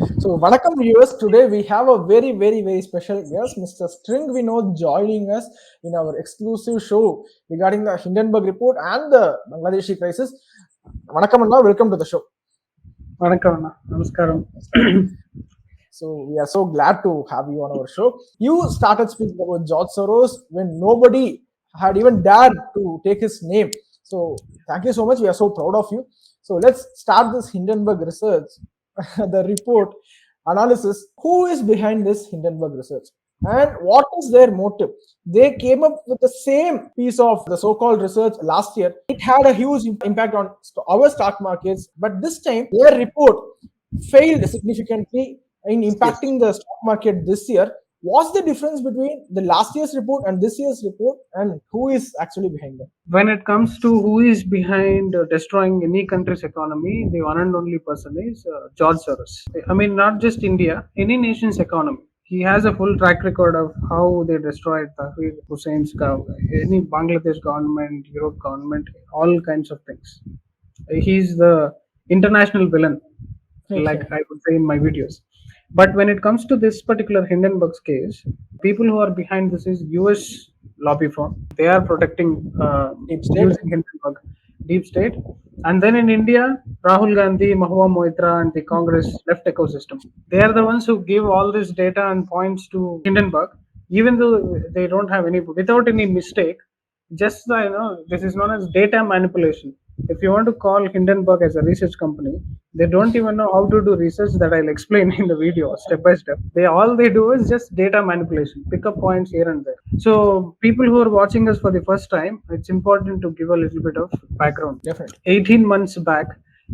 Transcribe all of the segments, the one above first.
So, Vanakkam viewers, today we have a very special guest, Mr. String Vinodh, joining us in our exclusive show regarding the Hindenburg report and the Bangladeshi crisis. Vanakkam Anna, welcome to the show. Vanakkam Anna, Namaskaram. So, we are so glad to have you on our show. You started speaking about George Soros when nobody had even dared to take his name. So, thank you so much. We are so proud of you. So, let's start this Hindenburg research. The report analysis, who is behind this Hindenburg research and what is their motive. They came up with the same piece of the so-called research last year. It had a huge impact on our stock markets, but this time their report failed significantly in impacting the stock market this year. What's the difference between the last year's report and this year's report, and who is actually behind them? When it comes to who is behind destroying any country's economy, the one and only person is George Soros. I mean, not just India, any nation's economy. He has a full track record of how they destroyed Tahrir Hussein's government, any Bangladesh government, Europe government, all kinds of things. He's the international villain, like I would say in my videos. But when it comes to this particular Hindenburg's case, people who are behind this is US lobby firm. They are protecting using Hindenburg, deep state. And then in India, Rahul Gandhi, Mahua Moitra, and the Congress left ecosystem. They are the ones who give all this data and points to Hindenburg, even though they don't have any, without any mistake. Just this is known as data manipulation. If you want to call Hindenburg as a research company, they don't even know how to do research that I'll explain in the video step by step. All they do is just data manipulation, pick up points here and there. So people who are watching us for the first time, it's important to give a little bit of background. Definitely. 18 months back,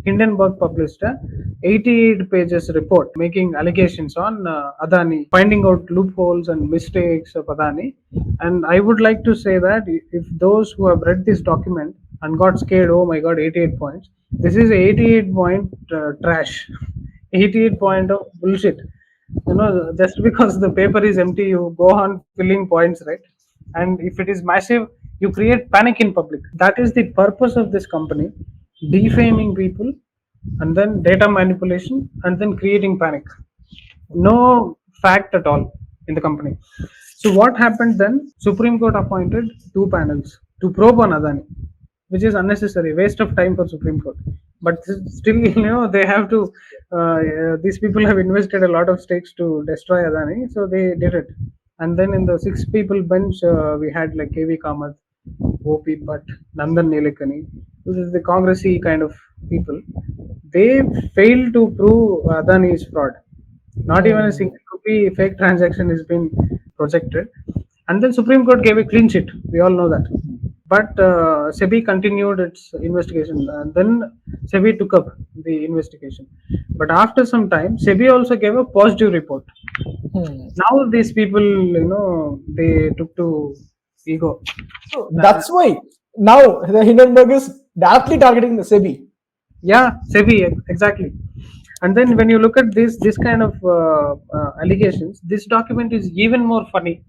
Hindenburg published a 88 pages report making allegations on Adani, finding out loopholes and mistakes of Adani. And I would like to say that if those who have read this document and got scared, oh my god, 88 points, this is 88 point trash, 88 point of bullshit. Just because the paper is empty, you go on filling points, right? And if it is massive, you create panic in public. That is the purpose of this company, defaming people and then data manipulation and then creating panic. No fact at all in the company. So what happened then? Supreme Court appointed 2 panels to probe on Adani, which is unnecessary, waste of time for Supreme Court. But still, they have to, these people have invested a lot of stakes to destroy Adani, so they did it. And then in the 6 people bench, we had like KV Kamath, OP Bhatt, Nandan Nilekani, this is the Congressy kind of people. They failed to prove Adani is fraud. Not even a single rupee fake transaction has been projected. And then Supreme Court gave a clean sheet. We all know that. But SEBI continued its investigation, and then SEBI took up the investigation. But after some time, SEBI also gave a positive report. Now these people, they took to ego. So that's why now the Hindenburg is directly targeting the SEBI. Yeah, SEBI, exactly. And then when you look at this kind of allegations, this document is even more funnier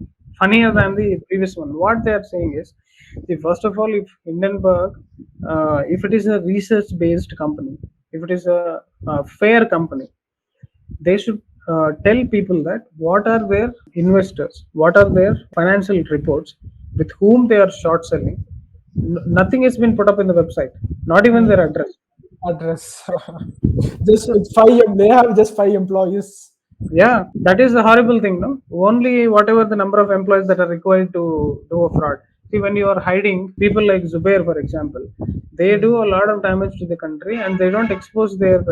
than the previous one. What they are saying is, first of all, if Hindenburg, if it is a research-based company, if it is a fair company, they should tell people that what are their investors, what are their financial reports, with whom they are short selling. Nothing has been put up in the website, not even their address. Just 5, they have just 5 employees. Yeah, that is a horrible thing, no? Only whatever the number of employees that are required to do a fraud. See, when you are hiding, people like Zubair, for example, they do a lot of damage to the country and they don't expose their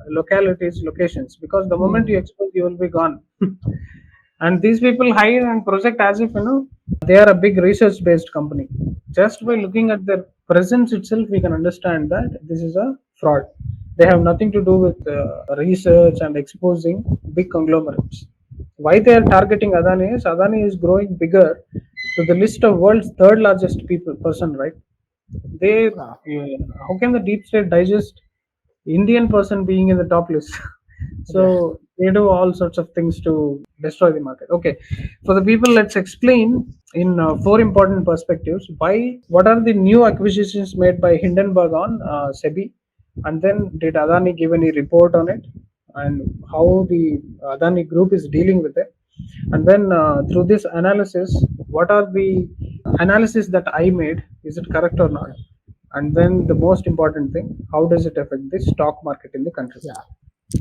locations, because the moment you expose, you will be gone. And these people hide and project as if, they are a big research-based company. Just by looking at their presence itself, we can understand that this is a fraud. They have nothing to do with research and exposing big conglomerates. Why they are targeting Adani is growing bigger to the list of world's 3rd largest person, right? How can the deep state digest Indian person being in the top list? So they do all sorts of things to destroy the market. Okay, for the people, let's explain in 4 important perspectives what are the new acquisitions made by Hindenburg on SEBI, and then did Adani give any report on it, and how the Adani group is dealing with it. And then through this analysis, what are the analysis that I made? Is it correct or not? And then the most important thing, how does it affect the stock market in the country? Yeah,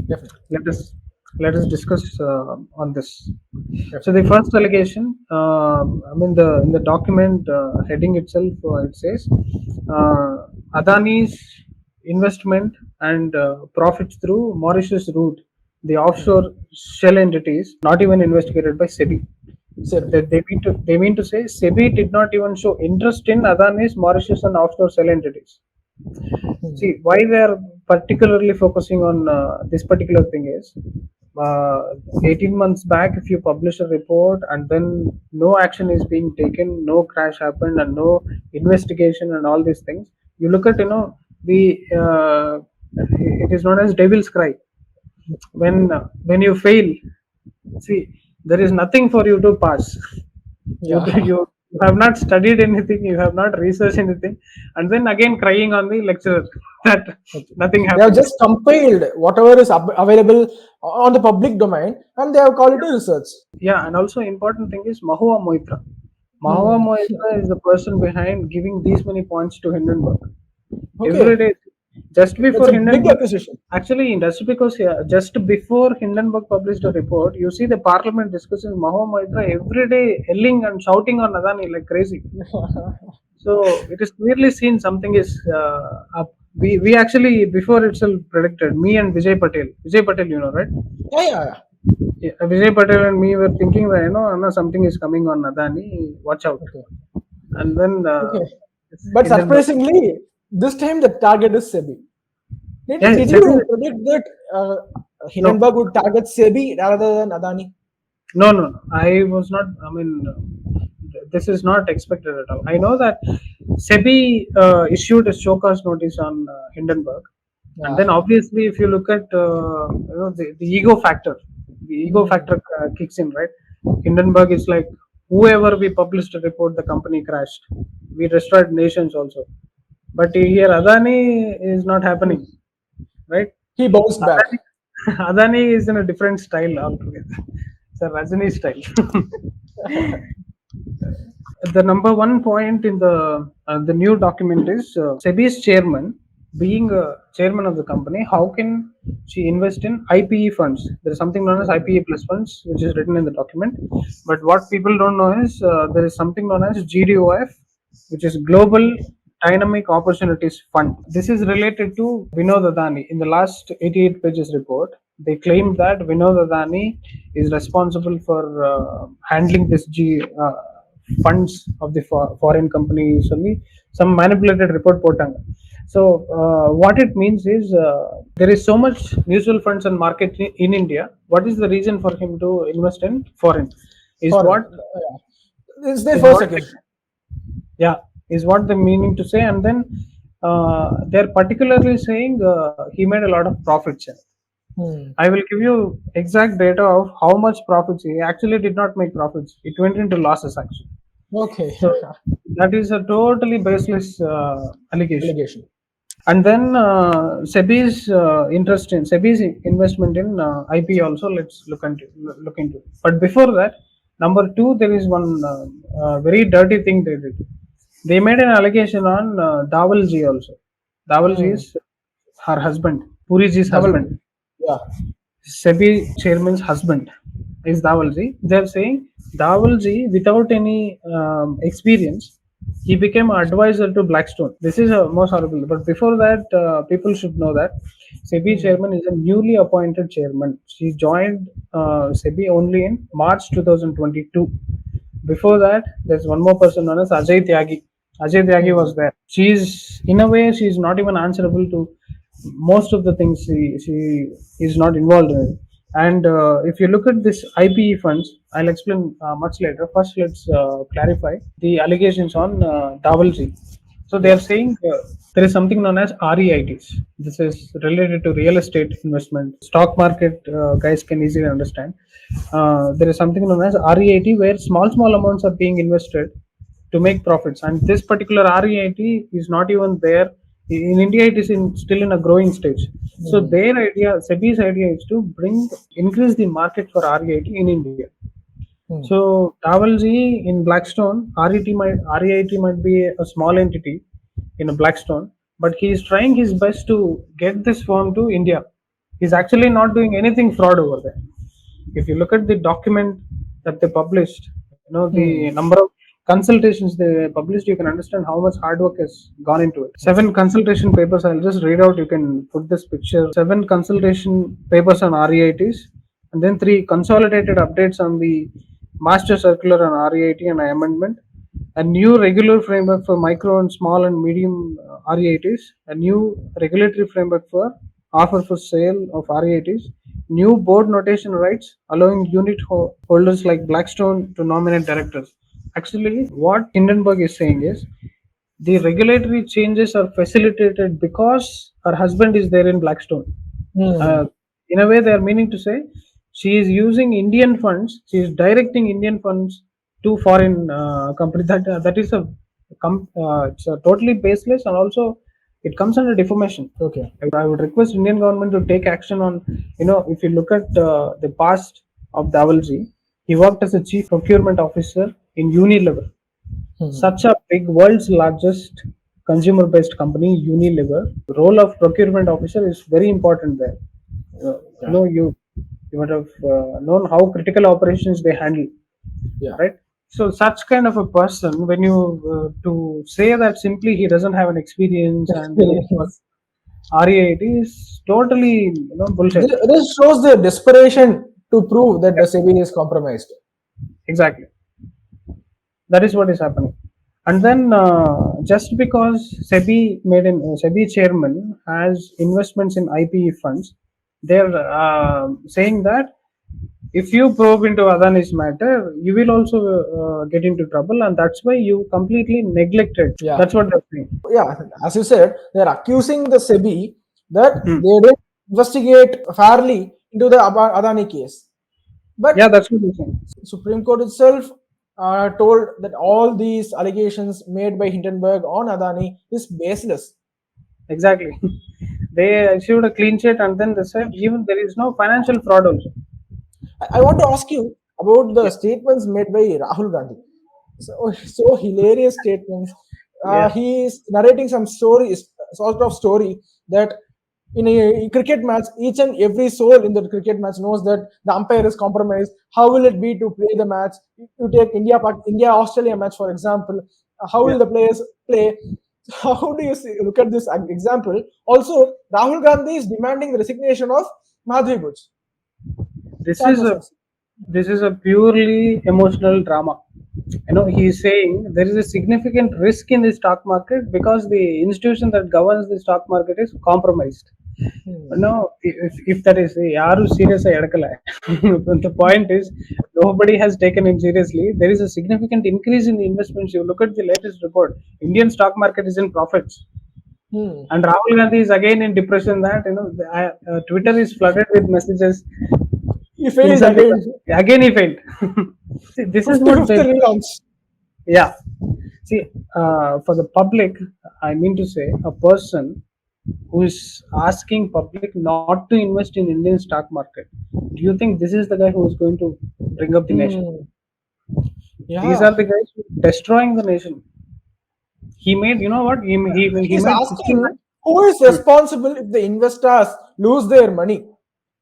definitely. Let us discuss on this. So the first allegation, in the document heading itself, it says Adani's investment and profits through Mauritius route, the offshore shell entities, not even investigated by SEBI. So, They mean to say SEBI did not even show interest in Adani's Mauritius and offshore shell entities. See, why they are particularly focusing on this particular thing is 18 months back, if you publish a report and then no action is being taken, no crash happened, and no investigation and all these things, you look at, the it is known as devil's cry. When you fail, see, there is nothing for you to pass. yeah. You have not studied anything, you have not researched anything, and then again crying on the lecturer that nothing They have happened. just compiled whatever is available on the public domain, and they have called it a research. Yeah, and also important thing is Mahua Moitra. Mahua Moitra is the person behind giving these many points to Hindenburg. Okay. Every day, just before It's a big Hindenburg. acquisition. Actually, just because just before Hindenburg published a report, you see the parliament discussing Mahua Moitra every day, yelling and shouting on Adani like crazy. So it is clearly seen something is up. We actually before itself predicted, me and Vijay Patel, right? Yeah. Yeah, Vijay Patel and me were thinking that Anna, something is coming on Adani. Watch out. Okay. And then Okay. But surprisingly, this time the target is SEBI. Did SEBI. you predict that Hindenburg would target SEBI rather than Adani? No. I was not. This is not expected at all. I know that SEBI issued a show cause notice on Hindenburg, and then obviously, if you look at the ego factor, kicks in, right? Hindenburg is like, whoever we published a report, the company crashed. We destroyed nations also. But here Adani is not happening, right? He bounced back. Adani is in a different style altogether. It's a Rajani style. The number one point in the new document is SEBI's chairman, being a chairman of the company, how can she invest in IPE funds? There is something known as IPE plus funds, which is written in the document. But what people don't know is there is something known as GDOF, which is Global Dynamic Opportunities Fund. This is related to Vinodh Adani. In the last 88 pages report, they claimed that Vinodh Adani is responsible for handling this funds of the foreign companies. Only some manipulated report potanga. So what it means is there is so much mutual funds and market in India. What is the reason for him to invest in foreign? Is their first occasion. Yeah, is what the meaning to say, and then they're particularly saying he made a lot of profits. I will give you exact data of how much profits. He actually did not make profits. It went into losses actually. Okay. So that is a totally baseless allegation. And then SEBI's SEBI's investment in IP also. Let's look into it. But before that, number two, there is one very dirty thing they did. They made an allegation on Dawalji also. Dawalji is her husband, Puriji's husband. Yeah. SEBI chairman's husband is Dawalji. They're saying Dawalji, without any experience, he became an advisor to Blackstone. This is most horrible. But before that, people should know that SEBI chairman is a newly appointed chairman. She joined SEBI only in March 2022. Before that, there's one more person known as Ajay Tyagi. Ajay Tyagi was there. She's not even answerable to most of the things. She is not involved in it. And if you look at this IPE funds, I'll explain much later. First, let's clarify the allegations on Dawalji. So they are saying there is something known as REITs. This is related to real estate investment. Stock market guys can easily understand. There is something known as REIT where small amounts are being invested to make profits. And this particular REIT is not even there In India, it is still in a growing stage. So their idea, SEBI's idea, is to increase the market for REIT in India. So Tavalji in Blackstone, REIT might be a small entity in a Blackstone, but he is trying his best to get this firm to India. He's actually not doing anything fraud over there. If you look at the document that they published, the number of consultations they published, you can understand how much hard work has gone into it. 7 consultation papers, I'll just read out, you can put this picture. 7 consultation papers on REITs, and then 3 consolidated updates on the master circular on REIT and amendment, a new regular framework for micro and small and medium REITs, a new regulatory framework for offer for sale of REITs, new board notation rights allowing unit holders like Blackstone to nominate directors. Actually, what Hindenburg is saying is the regulatory changes are facilitated because her husband is there in Blackstone. In a way, they are meaning to say she is using Indian funds, she is directing Indian funds to foreign company. That is it's a totally baseless, and also it comes under defamation. Okay. I would request Indian government to take action on, if you look at the past of Davalji, he worked as a chief procurement officer in Unilever. Such a big, world's largest consumer-based company, Unilever. The role of procurement officer is very important there. You would have known how critical operations they handle. Yeah. Right. So such kind of a person, when you to say that simply he doesn't have an experience and REIT is totally bullshit. This shows the desperation to prove that the SEBI is compromised. Exactly. That is what is happening. And then just because SEBI chairman has investments in IPE funds, they're saying that if you probe into Adani's matter, you will also get into trouble, and that's why you completely neglected. Yeah. That's what they're saying. Yeah, as you said, they're accusing the SEBI that they didn't investigate fairly into the Adani case. But yeah, that's what they're saying. Supreme Court itself told that all these allegations made by Hindenburg on Adani is baseless. Exactly. They issued a clean sheet, and then they said even there is no financial fraud also. I want to ask you about the statements made by Rahul Gandhi. So hilarious statements. He is narrating some sort of story that in a cricket match, each and every soul in the cricket match knows that the umpire is compromised. How will it be to play the match? You take India-Australia match, for example. How will the players play? How do you look at this example? Also, Rahul Gandhi is demanding the resignation of Madhuri Buch. This is a purely emotional drama. He is saying there is a significant risk in the stock market because the institution that governs the stock market is compromised. If that is yaru serious edakala. The point is nobody has taken him seriously. There is a significant increase in the investments. You look at the latest report, Indian stock market is in profits. And Rahul Gandhi is again in depression that Twitter is flooded with messages. He failed again. Again he failed. See, this is what yeah. See, for the public, I mean to say, a person who is asking public not to invest in Indian stock market, do you think this is the guy who is going to bring up the nation? Yeah. These are the guys who are destroying the nation. He made, what? He He's made asking who is responsible if the investors lose their money?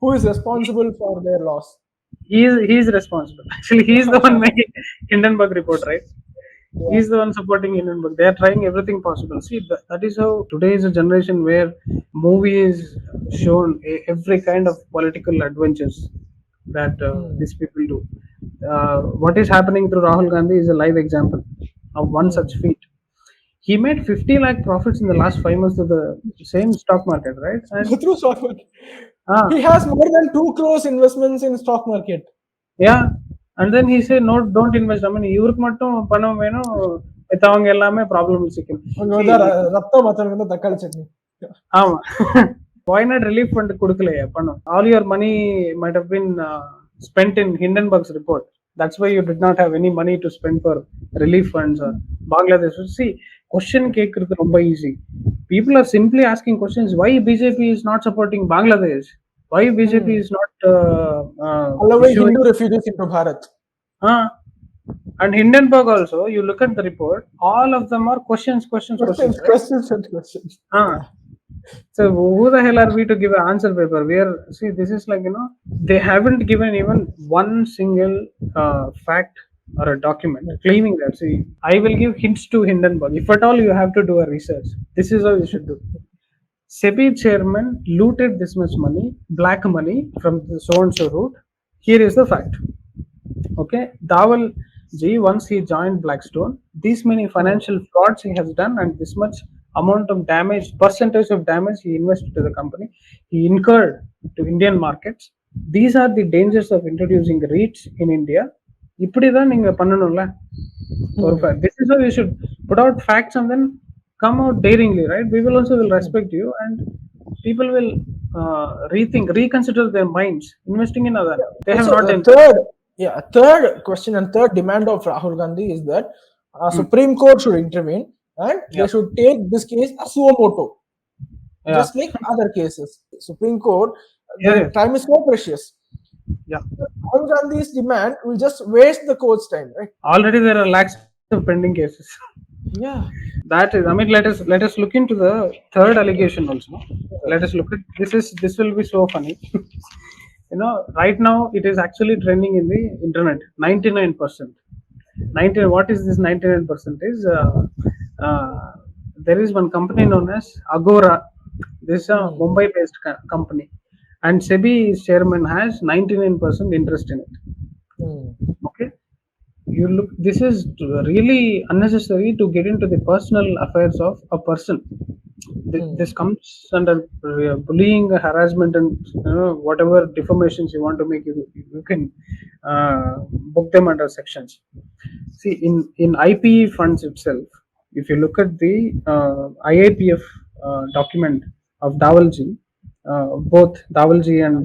Who is responsible for their loss? He is responsible. Actually, he is the one making Hindenburg report, right? Yeah. He is the one supporting Hindenburg. They are trying everything possible. See, that is how today is a generation where movie is shown every kind of political adventures that these people do. What is happening through Rahul Gandhi is a live example of one such feat. He made 50 lakh profits in the last 5 months of the same stock market, right? And through stock market. He has more than 2 crores investments in stock market. Yeah, and then he said, "No, don't invest. I mean, ivrukku mattum panam venum, mithanga ellame problem sikkum." Rattam athanukku takkali chutney. Ama. Why not relief fund kudukaleya panam? All your money might have been spent in Hindenburg's report. That's why you did not have any money to spend for relief funds or Bangladesh. See, question கேக்குறது ரொம்ப easy. People are simply asking questions. Why BJP is not supporting Bangladesh? Why BJP is not allowing issuing? Hindu refugees into Bharat. And Hindenburg also, you look at the report, all of them are questions, right? Questions and questions. So who the hell are we to give an answer paper? See, this is like, they haven't given even one single fact or a document claiming that. See, I will give hints to Hindenburg. If at all you have to do a research, this is how you should do. SEBI chairman looted this much money, black money, from the so and so route. Here is the fact. Okay, Dawal Ji, once he joined Blackstone, these many financial frauds he has done, and this much amount of damage, percentage of damage he invested to the company, he incurred to Indian markets. These are the dangers of introducing REITs in India. இப்படிதான் நீங்க பண்ணணும்ல. This is how you should put out facts and then come out daringly, right? We will also will respect you, and people will reconsider their minds investing in Adani. They have not done. Third question and third demand of Rahul Gandhi is that Supreme Court should intervene and they should take this case as suo motu, just like other cases. Supreme Court, the time is so precious. Rahul Gandhi's demand will just waste the court's time, right? Already there are lakhs of pending cases. That is, I mean, let us look into the third allegation also. Let us look at this will be so funny. Right now it is actually trending in the internet. 99%. What is this 99%? Is there is one company known as Agora. This is a Mumbai-based company, and SEBI's chairman has 99% interest in it. Okay, this is really unnecessary to get into the personal affairs of a person. This comes under bullying, harassment, and whatever defamations you want to make. You can book them under sections. See, in IPE funds itself, if you look at the IIPF document of Dawalji, both Dawalji and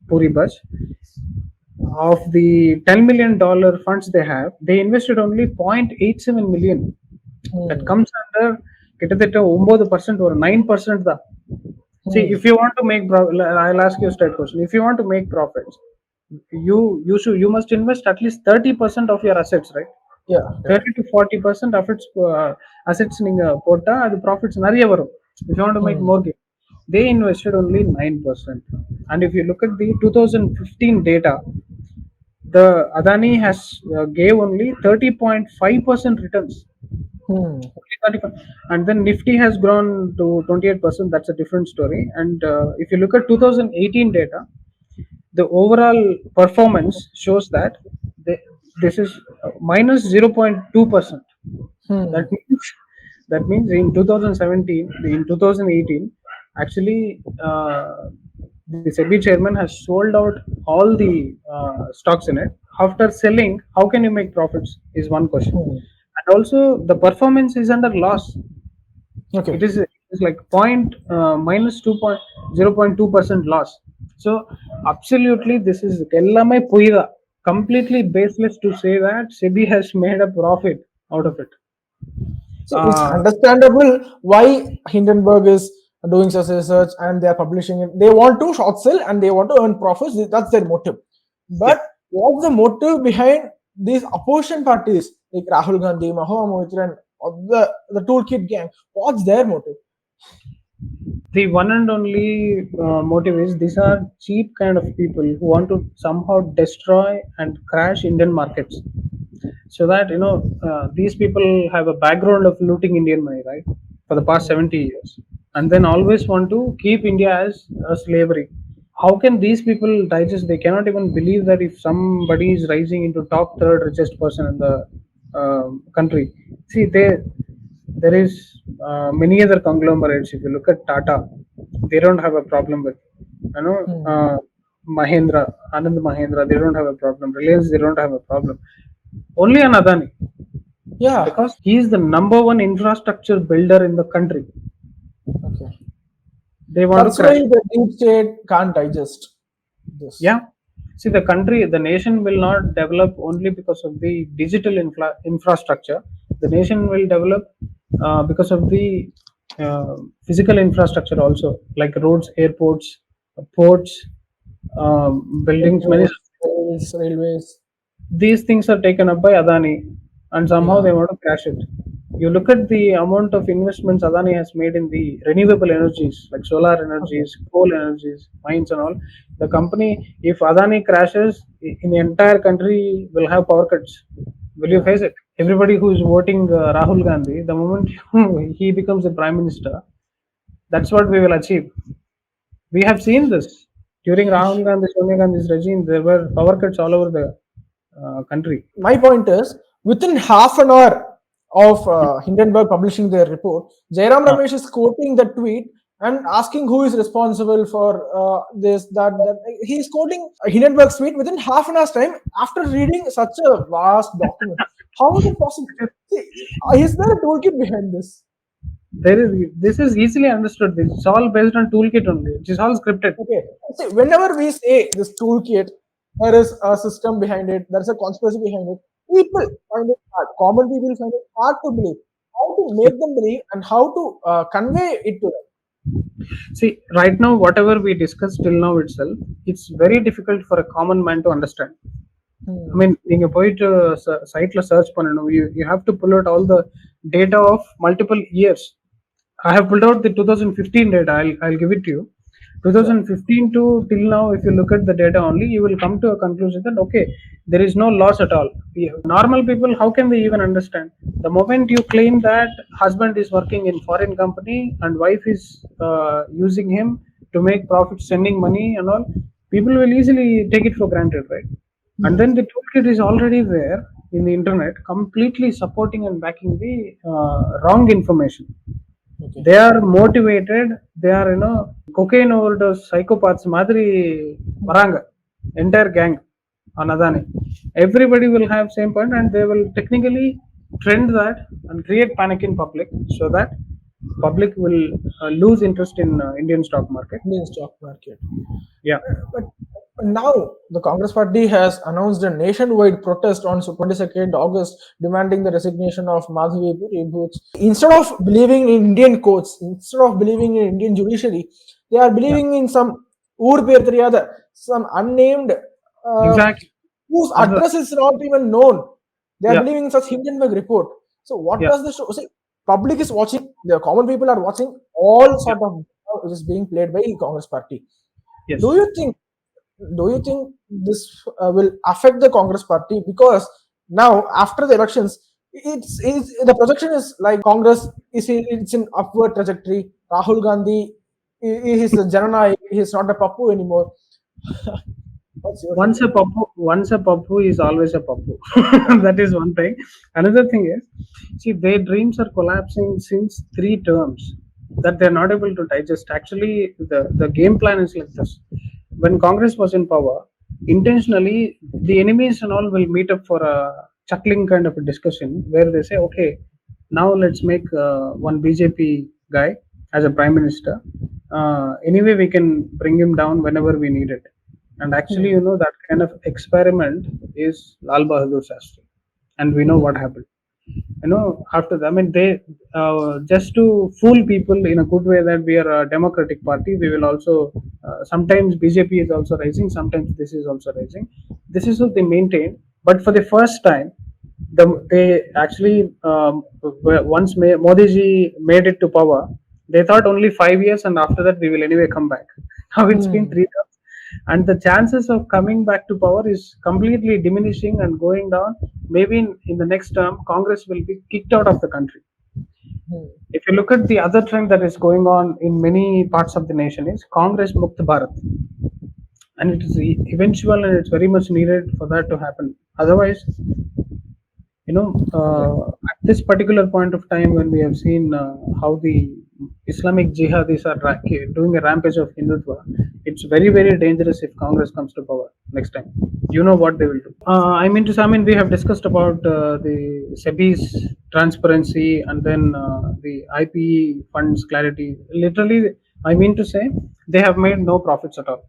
Puri Bach, of the $10 million funds they invested only 0.87 million. That comes under கிட்டத்தட்ட 9% or 9% தான். See, if you want to make I'll ask you a straight question. If you want to make profits, you must invest at least 30% of your assets, right? 30 to 40% of its assets நீங்க போட்டா அது profits நிறைய வரும். If you want to make more gain, they invested only 9%. And if you look at the 2015 data, the Adani has gave only 30.5% returns. And then Nifty has grown to 28%. That's a different story. And if you look at 2018 data, the overall performance shows that this is minus 0.2%. That means in 2017, in 2018, actually the SEBI chairman has sold out all the stocks in it. After selling, how can you make profits is one question. And also the performance is under loss. Okay, it is like minus 0.2% loss. So absolutely this is ellame poida, completely baseless to say that SEBI has made a profit out of it. So it's understandable why Hindenburg is doing such research and they are publishing it. They want to short sell and they want to earn profits. That's their motive. But what's the motive behind these opposition parties like Rahul Gandhi, Mahua Moitra, and the toolkit gang? What's their motive? The one and only motive is these are cheap kind of people who want to somehow destroy and crash Indian markets, so that these people have a background of looting Indian money, right, for the past 70 years, and then always want to keep India as a slavery. How can these people digest? They cannot even believe that if somebody is rising into top third richest person in the country. See, there is many other conglomerates. If you look at Tata, they don't have a problem with Mahindra, Anand Mahindra, they don't have a problem. Reliance, they don't have a problem. Only on Adani. Because he is the number one infrastructure builder in the country. Okay. They want That's to crash. why the deep state can't digest this. See, the nation will not develop only because of the digital infrastructure. The nation will develop because of the physical infrastructure also, like roads, airports, ports, buildings. Many railways. these things are taken up by Adani, and somehow they want to crash it. You look at the amount of investments Adani has made in the renewable energies like solar energies, coal energies, mines, and all. The company, if Adani crashes, in the entire country will have power cuts. Will you face it? Everybody who is voting Rahul Gandhi, the moment he becomes the prime minister, that's what we will achieve. We have seen this during Rahul Gandhi, Sonia Gandhi's regime. There were power cuts all over the country. My point is, within half an hour of Hindenburg publishing their report, Jairam Ramesh is quoting the tweet and asking who is responsible for this, that. He is quoting Hindenburg's tweet within half an hour's time after reading such a vast document. How is it possible? See, is there a toolkit behind this? This is easily understood. It's all based on toolkit only. It is all scripted. Okay. See, whenever we say this toolkit, there is a system behind it, there is a conspiracy behind it. People find it hard. Common people find it hard to believe. How to make them believe and how to convey it to them. See, right now, whatever we discussed till now itself, it's very difficult for a common man to understand. I mean, நீங்க போயிட்டு சைட்ல search பண்ணணும். You have to pull out all the data of multiple years. I have pulled out the 2015 data. I'll give it to you. 2015 to till now, if you look at the data only, you will come to a conclusion that okay, there is no loss at all. Normal people, how can they even understand? The moment you claim that husband is working in foreign company and wife is using him to make profit, sending money and all, people will easily take it for granted, right? And then the toolkit is already there in the internet, completely supporting and backing the wrong information. Okay. They are motivated. They are, cocaine overdose psychopaths madri varanga, entire gang on Adani. Everybody will have same point, and they will technically trend that and create panic in public, so that public will lose interest in Indian stock market. Yeah. But now the Congress party has announced a nationwide protest on 22nd August demanding the resignation of Madhavi Bhuts. Instead of believing in Indian courts, instead of believing in Indian judiciary, they are believing in some some unnamed exactly whose address is not even known. They are believing in such Hindenburg report. So what does this show? See, public is watching, the common people are watching all sort of which is being played by Congress party. Yes. Do you think this will affect the Congress party? Because now after the elections, it's the projection is like Congress it's in upward trajectory. Rahul Gandhi is a Jananaik, he is not a Pappu anymore. Once a Pappu is always a Pappu. That is one thing. Another thing is, see, their dreams are collapsing since 3 terms that they're not able to digest. Actually, the game plan is like this. When Congress was in power, intentionally the enemies and all will meet up for a chuckling kind of a discussion where they say, okay, now let's make one BJP guy as a prime minister. Anyway, we can bring him down whenever we need it. And actually, that kind of experiment is Lal Bahadur Shastri, and we know what happened. After that, I mean, they just to fool people in a good way that we are a democratic party, we will also sometimes BJP is also rising, sometimes this is also rising. This is what they maintain. But for the first time, they actually once Modi ji made it to power, they thought only 5 years, and after that we will anyway come back. Now it's been 3 terms, and the chances of coming back to power is completely diminishing and going down. Maybe in the next term, Congress will be kicked out of the country. If you look at the other trend that is going on in many parts of the nation is Congress Mukt Bharat, and it is eventual and it's very much needed for that to happen. Otherwise, at this particular point of time, when we have seen how the Islamic jihadis are doing a rampage of Hindutva, it's very, very dangerous if Congress comes to power next time. You know what they will do. We have discussed about the SEBI's transparency and then the IP funds clarity. Literally, I mean to say, they have made no profits at all.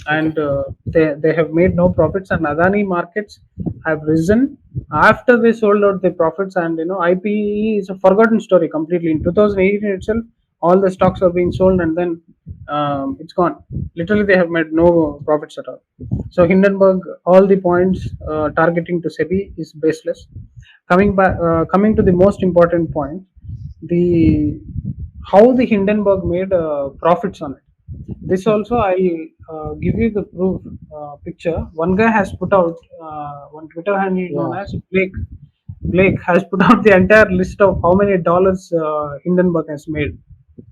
and they have made no profits, and Adani markets have risen after they sold out the profits. And IPE is a forgotten story completely. In 2018 itself, all the stocks are being sold, and then it's gone. Literally, they have made no profits at all. So Hindenburg, all the points targeting to SEBI is baseless. Coming to the most important point, the how the Hindenburg made profits on it. This also I'll give you the proof picture. One guy has put out one Twitter handle known as Blake. Blake has put out the entire list of how many dollars Hindenburg has made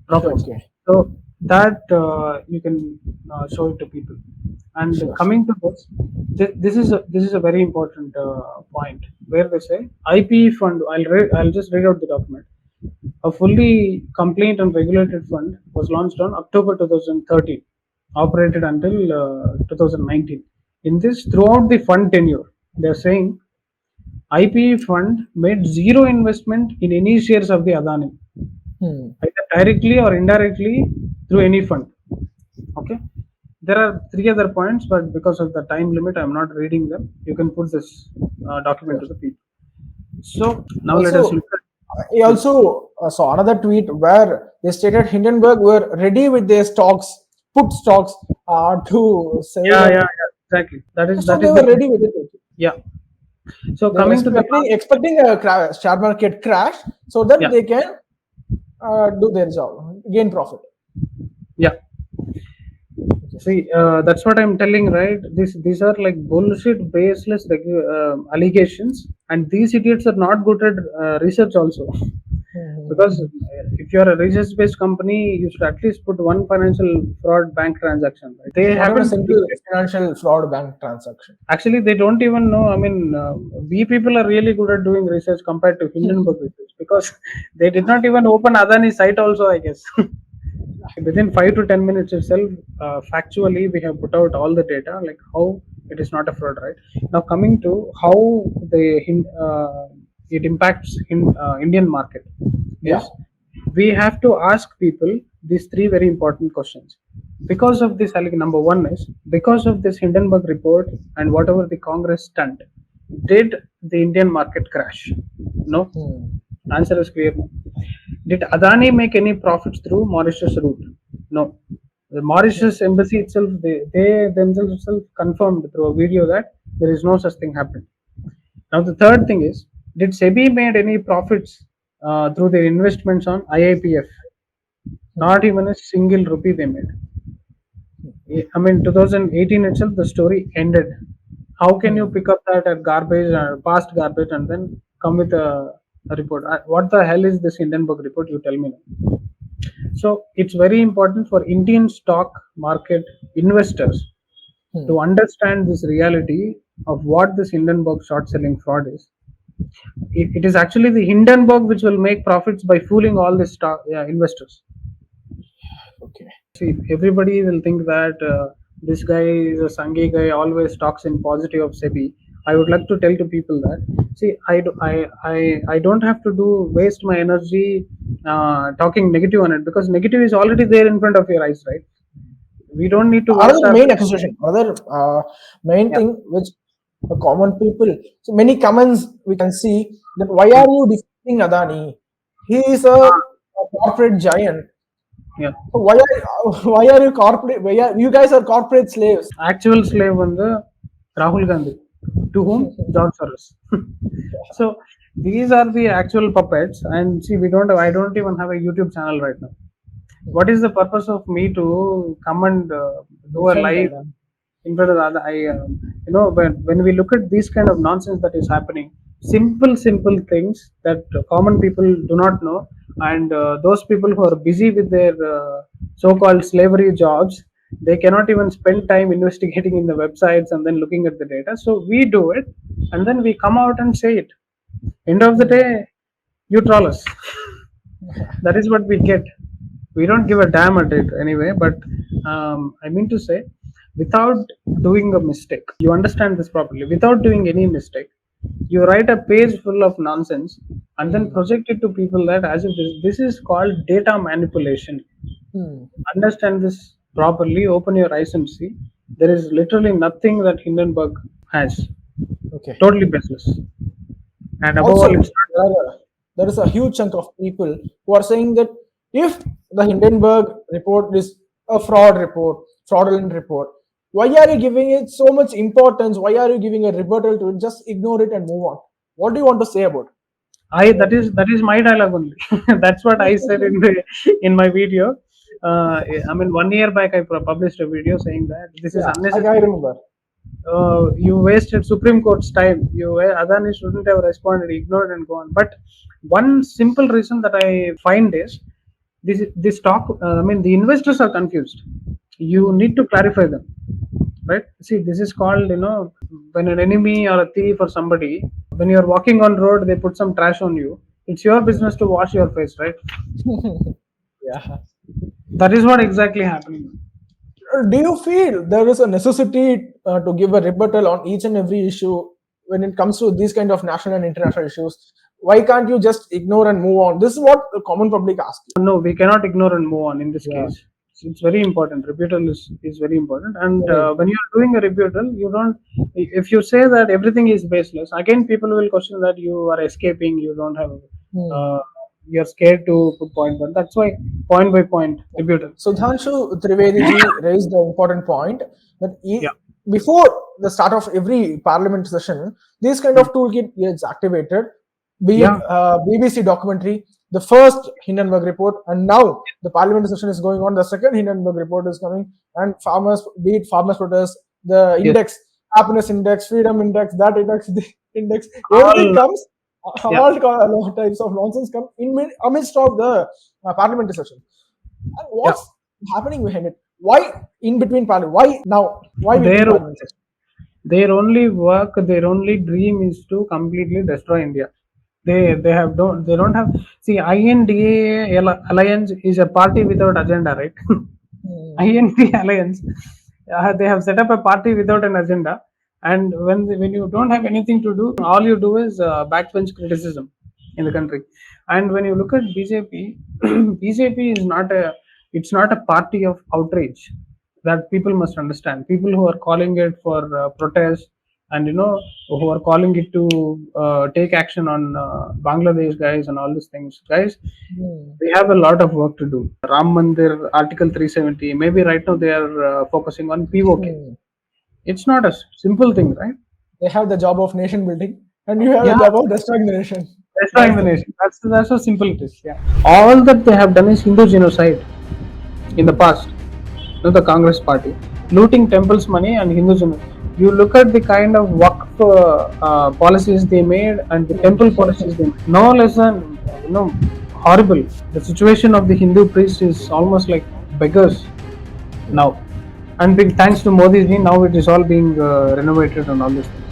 profits. Okay. So that you can show it to people. And coming to this is a very important point where they say IPE fund. I'll just read out the document. A fully compliant and regulated fund was launched on October 2013, operated until 2019. In this, throughout the fund tenure, they are saying IPE fund made zero investment in any shares of the Adani, either directly or indirectly through any fund. Okay. There are 3 other points, but because of the time limit, I'm not reading them. You can put this document to the people. So now let us look at. I also saw another tweet where they stated Hindenburg were ready with their stocks, put stocks to sell. Yeah, exactly. That is they were ready with it. Yeah. So they coming expecting a share market crash so that they can do their job, gain profit. Yeah. See, that's what I'm telling, right? These are like bullshit, baseless allegations, and these idiots are not good at research also. Because if you are a research-based company, you should at least put one financial fraud bank transaction. Right? They have a simple financial fraud bank transaction. Actually, they don't even know. I mean, we people are really good at doing research compared to Hindenburg research, because they did not even open Adani site also, I guess. Within 5 to 10 minutes itself, factually, we have put out all the data, like how it is not a fraud, right? Now, coming to how it impacts Indian market. Yes, we have to ask people these 3 very important questions. Because of this, number 1 is, because of this Hindenburg report and whatever the Congress stunt, did the Indian market crash? No. Answer is clear. No. Did Adani make any profits through Mauritius route? No. The Mauritius embassy itself, they themselves confirmed through a video that there is no such thing happened. Now the third thing is, did SEBI made any profits through their investments on IIPF? Not even a single rupee they made. I mean, 2018 itself, the story ended. How can you pick up that at garbage or past garbage and then come with a report? What the hell is this Hindenburg report? You tell me now. So it's very important for Indian stock market investors to understand this reality of what this Hindenburg short selling fraud is. It is actually the Hindenburg which will make profits by fooling all the stock investors. Okay. See, everybody will think that this guy is a Sangi guy, always talks in positive of SEBI. I would like to tell to people that, see, I don't have to waste my energy talking negative on it, because negative is already there in front of your eyes, right? We don't need to. Another main accusation, another main thing which the common people. So many comments we can see that why are you defending Adani? He is a corporate giant. Yeah. So why are you corporate? You guys are corporate slaves? Actual slave on the Rahul Gandhi, to whom George Soros. So these are the actual puppets. And see, I don't even have a YouTube channel right now. What is the purpose of me to come and do a live in front of that? When we look at this kind of nonsense that is happening, simple things that common people do not know, and those people who are busy with their so-called slavery jobs, they cannot even spend time investigating in the websites and then looking at the data. So we do it, and then we come out and say it. End of the day, you troll us. That is what we get. We don't give a damn at it anyway, but I mean to say, without doing a mistake, you understand this properly, without doing any mistake, you write a page full of nonsense and then project it to people that as if this is called data manipulation. Understand this properly, open your eyes and see. There is literally nothing that Hindenburg has. Okay. Totally baseless. And above Also, all, it's not. there is a huge chunk of people who are saying that if the Hindenburg report is a fraud report, fraudulent report, why are you giving it so much importance? Why are you giving a rebuttal to it? Just ignore it and move on. What do you want to say about it? That is my dialogue only. That's what I said in my video. I mean, 1 year back I published a video saying that this is Yeah, unnecessary. I remember. You wasted Supreme Court's time. Adani shouldn't have responded, ignored, and gone. But one simple reason that I find is this talk. I mean, the investors are confused. You need to clarify them, right? See, this is called, when an enemy or a thief or somebody, when you are walking on road, they put some trash on you. It's your business to wash your face, right? Yeah. That is what exactly happening. Do you feel there is a necessity to give a rebuttal on each and every issue when it comes to these kind of national and international issues? Why can't you just ignore and move on? This is what the common public asks you. No, we cannot ignore and move on in this Yeah. case. It's very important. Rebuttal is very important. And Right. when you're doing a rebuttal, you don't, if you say that everything is baseless, again, people will question that you are escaping, you don't have, uh, you're scared to put point, but that's why point by point rebuttal. Sudhanshu Trivedi ji raised the important point that Yeah. before the start of every parliament session, this kind of toolkit gets activated, be Yeah. it BBC documentary, the first Hindenburg report, and now the parliament session is going on, the second Hindenburg report is coming, and farmers, be it farmers protest, the index, happiness index, freedom index, that index, the index, everything comes, Yeah. all types of nonsense come in amidst of the parliamentary session. And what's happening behind it? Why in between parliament? Why now? Why between Their parliament session? their only work, their only dream is to completely destroy India. They don't have. See, INDA alliance is a party without agenda, right? IND alliance, they have set up a party without an agenda, and when you don't have anything to do, all you do is backbench criticism in the country. And when you look at BJP, BJP is not a, it's not a party of outrage. That people must understand. People who are calling it for protest, and who are calling it to take action on Bangladesh guys and all these things, guys. We have a lot of work to do. Ram Mandir, Article 370. Maybe right now they are focusing on POK. It's not a simple thing, right? They have the job of nation building, and you have Yeah. the job of destroying the nation. Destroying the nation. That's how simple it is. Yeah. All that they have done is Hindu genocide in the past. The Congress party looting temples money and Hindu genocide. You look at the kind of Waqf policies they made and the temple policies they made. No less than horrible. The situation of the Hindu priests is almost like beggars now. And thanks to Modi ji, now it is all being renovated and all this things.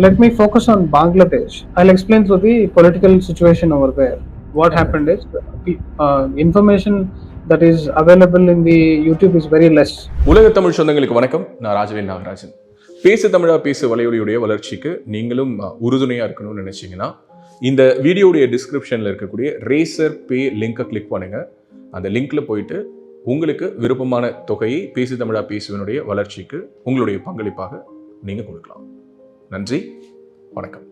Let me focus on Bangladesh. I'll explain through the political situation over there. What happened is information that is available in the YouTube is very less. உலக தமிழ் சொந்தங்களுக்கு வணக்கம். நான் ராஜவேல் நாகராஜன். பேசு தமிழா பேசு வலையொலியுடைய வளர்ச்சிக்கு நீங்களும் உறுதுணையாக இருக்கணும்னு நினச்சிங்கன்னா இந்த வீடியோடைய டிஸ்கிரிப்ஷனில் இருக்கக்கூடிய ரேசர் பே லிங்கை கிளிக் பண்ணுங்கள். அந்த லிங்க்கில் போயிட்டு உங்களுக்கு விருப்பமான தொகையை பேசு தமிழா பேசுவனுடைய வளர்ச்சிக்கு உங்களுடைய பங்களிப்பாக நீங்கள் கொடுக்கலாம். நன்றி, வணக்கம்.